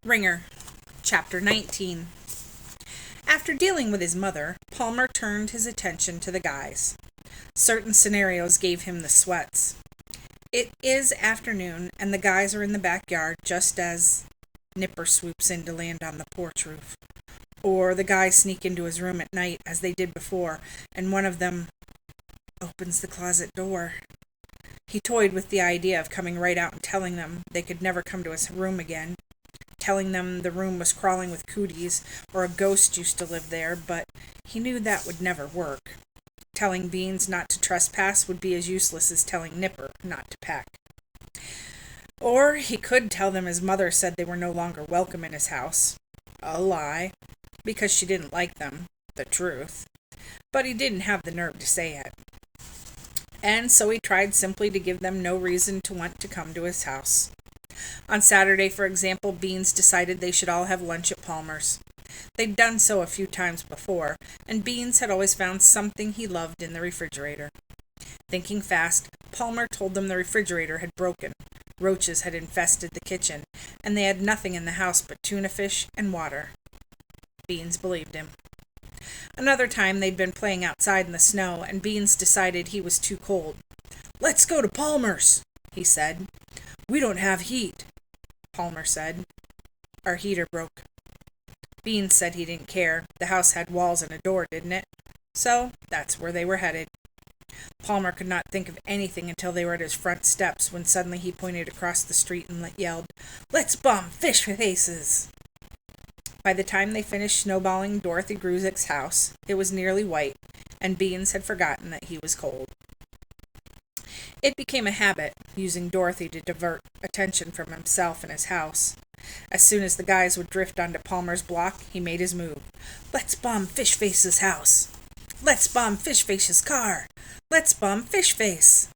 Wringer Chapter 19. After dealing with his mother, Palmer turned his attention to the guys. Certain scenarios gave him the sweats. It is afternoon, and the guys are in the backyard just as Nipper swoops in to land on the porch roof. Or the guys sneak into his room at night, as they did before, and one of them opens the closet door. He toyed with the idea of coming right out and telling them they could never come to his room again, telling them the room was crawling with cooties, or a ghost used to live there, but he knew that would never work. Telling Beans not to trespass would be as useless as telling Nipper not to peck. Or he could tell them his mother said they were no longer welcome in his house. A lie, because she didn't like them, the truth. But he didn't have the nerve to say it. And so he tried simply to give them no reason to want to come to his house. On Saturday, for example, Beans decided they should all have lunch at Palmer's. They'd done so a few times before, and Beans had always found something he loved in the refrigerator. Thinking fast, Palmer told them the refrigerator had broken. Roaches had infested the kitchen, and they had nothing in the house but tuna fish and water. Beans believed him. Another time they'd been playing outside in the snow, and Beans decided he was too cold. "Let's go to Palmer's," he said. "We don't have heat," Palmer said. "Our heater broke." Beans said he didn't care. The house had walls and a door, didn't it? So that's where they were headed. Palmer could not think of anything until they were at his front steps, when suddenly he pointed across the street and yelled, "Let's bomb fish faces!" By the time they finished snowballing Dorothy Gruzick's house, it was nearly white, and Beans had forgotten that he was cold. It became a habit, using Dorothy to divert attention from himself and his house. As soon as the guys would drift onto Palmer's block, he made his move. "Let's bomb Fishface's house! Let's bomb Fishface's car! Let's bomb Fishface!"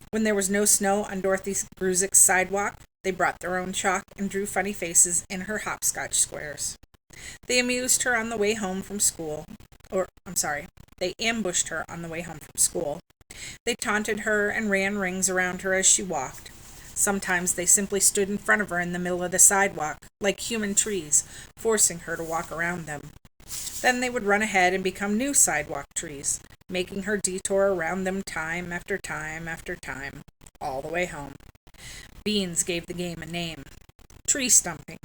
When there was no snow on Dorothy Gruzick's sidewalk, they brought their own chalk and drew funny faces in her hopscotch squares. They amused her on the way home from school. They ambushed her on the way home from school. They taunted her and ran rings around her as she walked. Sometimes they simply stood in front of her in the middle of the sidewalk, like human trees, forcing her to walk around them. Then they would run ahead and become new sidewalk trees, making her detour around them time after time after time, all the way home. Beans gave the game a name: tree stumping.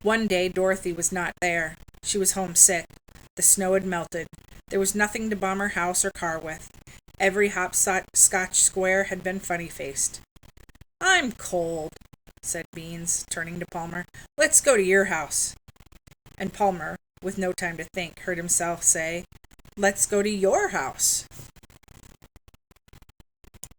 One day Dorothy was not there. She was homesick. The snow had melted. There was nothing to bomb her house or car with. Every hopscotch square had been funny-faced. "I'm cold," said Beans, turning to Palmer. "Let's go to your house." And Palmer, with no time to think, heard himself say, "Let's go to your house."